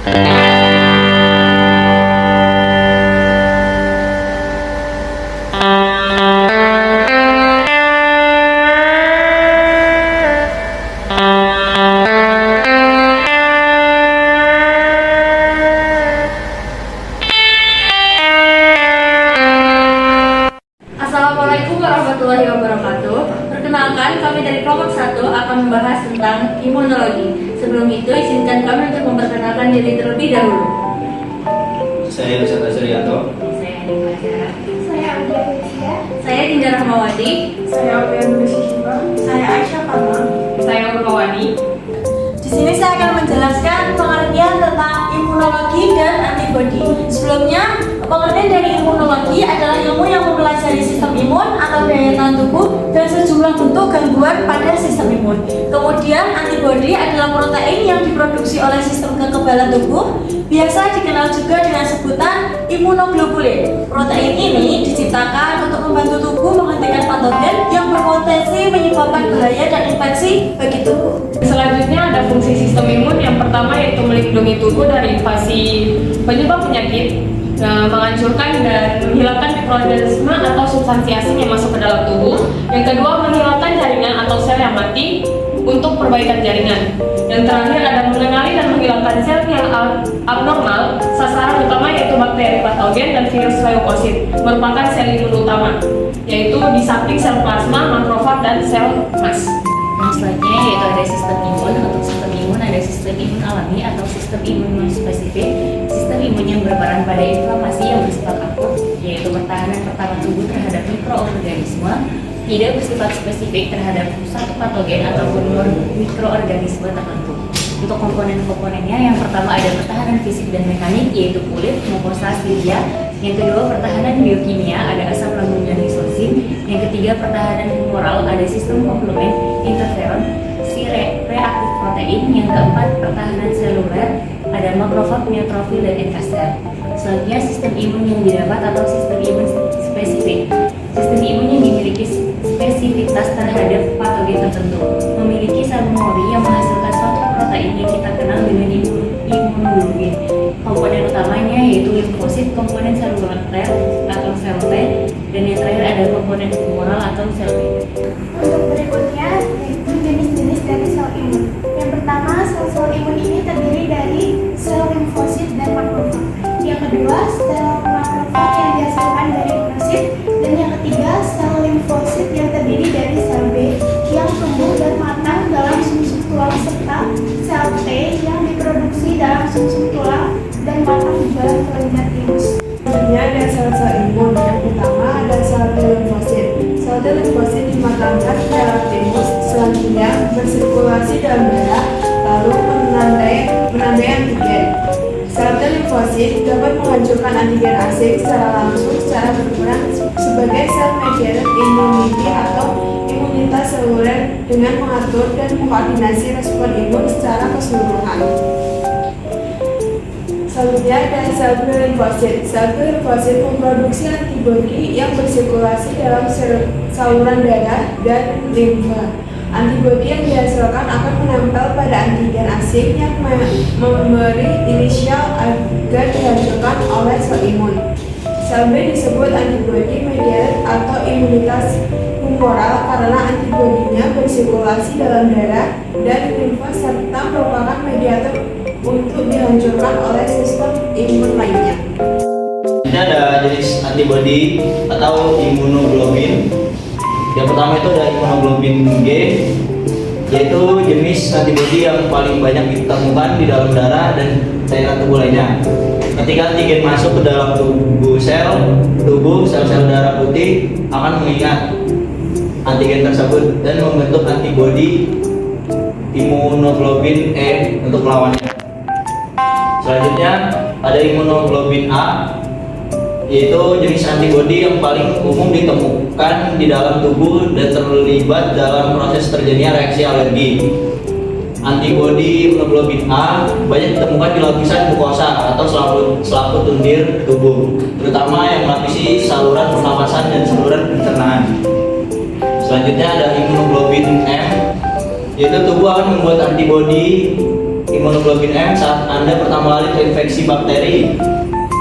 Assalamualaikum warahmatullahi wabarakatuh. Perkenalkan, kami dari kelompok 1 akan membahas tentang imunologi. Sebelum itu, izinkan kami untuk memperkenalkan diri terlebih dahulu. Saya Nusantara Suryanto. Saya Adi Fajar. Saya Adia Lucia. Saya Dinda Rahmawati. Saya Aulia Nursifa. Saya Aisyah Pama. Saya Urmawani. Di sini saya akan menjelaskan pengertian tentang imunologi dan antibodi. Sebelumnya, pengertian dari imunologi adalah ilmu yang mempelajari sistem imun atau daya tahan tubuh dan sejumlah bentuk gangguan pada sistem imun. Kemudian, antibodi adalah protein yang diproduksi oleh sistem kekebalan tubuh, biasa dikenal juga dengan sebutan imunoglobulin. Protein ini diciptakan untuk membantu tubuh menghentikan patogen yang berpotensi menyebabkan bahaya dan infeksi bagi tubuh. Selanjutnya ada fungsi sistem imun. Yang pertama yaitu melindungi tubuh dari invasi penyebab penyakit, menghancurkan dan menghilangkan mikroorganisme atau substansi asing yang masuk ke dalam tubuh. Yang kedua, menghilangkan jaringan atau sel yang mati untuk perbaikan jaringan. Yang terakhir ada mengenali dan menghilangkan sel yang abnormal. Sasaran utama yaitu bakteri patogen dan virus leukosit, merupakan sel imun utama, yaitu di samping sel plasma, makrofag, dan sel mas. Yang selanjutnya yaitu ada sistem imun. Untuk sistem imun ada sistem imun alami atau sistem imun non-spesifik. Sistem imun yang berperan pada inflamasi yang bersifat akut, yaitu pertahanan pertama tubuh terhadap mikroorganisme, tidak bersifat spesifik terhadap satu patogen ataupun mikroorganisme tertentu. Untuk komponen-komponennya, yang pertama ada pertahanan fisik dan mekanik, yaitu kulit, mukosa, silia. Yang kedua, pertahanan biokimia, ada asam lambung dan lisosim. Yang ketiga, pertahanan humoral, ada sistem komplement, interferon, si reaktif protein. Yang keempat, pertahanan seluler, ada makrofag, neutrofil, dan NK sel. Selanjutnya, sistem imun yang didapat atau sistem imun spesifik. Sistem imun yang dimiliki spesifitas terhadap patogen tertentu, memiliki sel memori yang menghasilkan suatu protein yang kita kenal dengan imunoglobulin. Komponen utamanya yaitu limfosit, komponen seluler atau sel T, dan yang terakhir ada komponen humoral atau sel B. Untuk berikutnya, yaitu jenis-jenis dari sel imun. Yang pertama, sel-sel imun ini terdiri dari sel limfosit dan makrofag. Yang kedua, sel makrofag yang dihasilkan dari monosit. Dan yang ketiga, sel limfosit yang terdiri dari sel B yang tumbuh dan matang dalam sumsum tulang, serta sel T yang diproduksi dalam sumsum tulang dan matang di dalam kelenjar timus. Selanjutnya ada sel-sel imun. Yang pertama ada sel T limfosit. Sel T limfosit dimatangkan di dalam timus, selanjutnya bersirkulasi dalam darah, lalu menandai antigen. Sel T limfosit dapat menghancurkan antigen asing secara langsung secara berperan sebagai sel mediated immunity atau imunitas seluler dengan mengatur dan mengkoordinasi respon imun secara keseluruhan. Selanjutnya ada sel B limfosit. Sel B limfosit memproduksi antibodi yang bersirkulasi dalam saluran darah dan limfa. Antibodi yang dihasilkan akan menempel pada antigen asing yang memberi inisial agar dihancurkan oleh sel imun. Sel B disebut antibodi mediated atau imunitas humoral karena antibodinya bersirkulasi dalam darah dan limfa serta merupakan mediator untuk dihancurkan oleh sistem imun lainnya. Ini ada jenis antibodi atau imunoglobulin. Yang pertama itu ada imunoglobulin G, yaitu jenis antibodi yang paling banyak ditemukan di dalam darah dan cairan tubuh lainnya. Ketika antigen masuk ke dalam tubuh sel-sel darah putih akan mengingat antigen tersebut dan membentuk antibodi imunoglobulin E untuk melawannya. Selanjutnya ada imunoglobulin A, yaitu jenis antibodi yang paling umum ditemukan di dalam tubuh dan terlibat dalam proses terjadinya reaksi alergi. Antibodi imunoglobulin A banyak ditemukan di lapisan mukosa atau selaput lendir tubuh, terutama yang melapisi saluran pernapasan dan saluran pencernaan. Selanjutnya ada imunoglobulin M, yaitu tubuh akan membuat antibodi imunoglobin M saat Anda pertama kali terinfeksi bakteri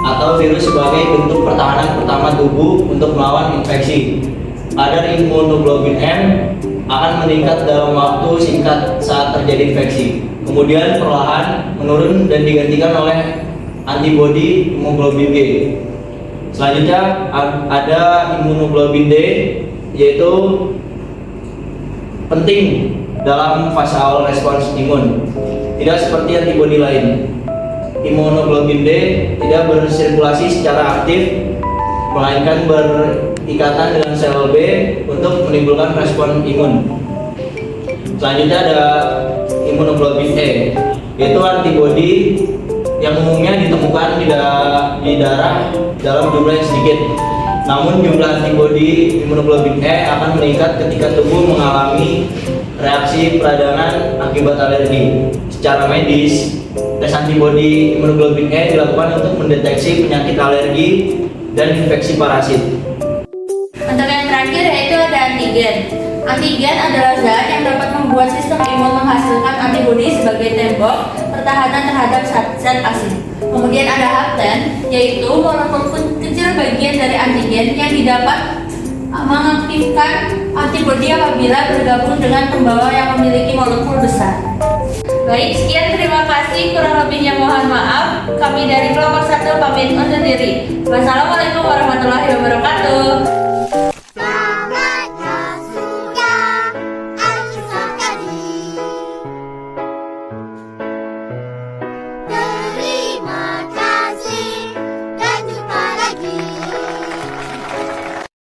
atau virus sebagai bentuk pertahanan pertama tubuh untuk melawan infeksi. Kadar imunoglobin M akan meningkat dalam waktu singkat saat terjadi infeksi, kemudian perlahan menurun dan digantikan oleh antibodi imunoglobin G. Selanjutnya ada imunoglobin D, yaitu penting dalam fase awal respons imun. Tidak seperti antibodi lain, imunoglobin D tidak bersirkulasi secara aktif, melainkan berikatan dengan sel B untuk menimbulkan respon imun. Selanjutnya ada imunoglobin E, yaitu antibodi yang umumnya ditemukan di darah dalam jumlah yang sedikit. Namun jumlah antibodi imunoglobin E akan meningkat ketika tubuh mengalami reaksi peradangan akibat alergi. Secara medis, tes antibodi imunoglobin E dilakukan untuk mendeteksi penyakit alergi dan infeksi parasit. Untuk yang terakhir yaitu ada antigen. Antigen adalah zat yang dapat membuat sistem imun menghasilkan antibodi sebagai tembok pertahanan terhadap zat asing. Kemudian ada hapten, yaitu molekul kecil bagian dari antigen yang didapat mengaktifkan antibodi apabila bergabung dengan pembawa yang memiliki molekul besar. Baik, sekian, terima kasih. Kurang lebihnya mohon maaf. Kami dari kelompok 1 pamit undur diri. Wassalamualaikum warahmatullahi wabarakatuh.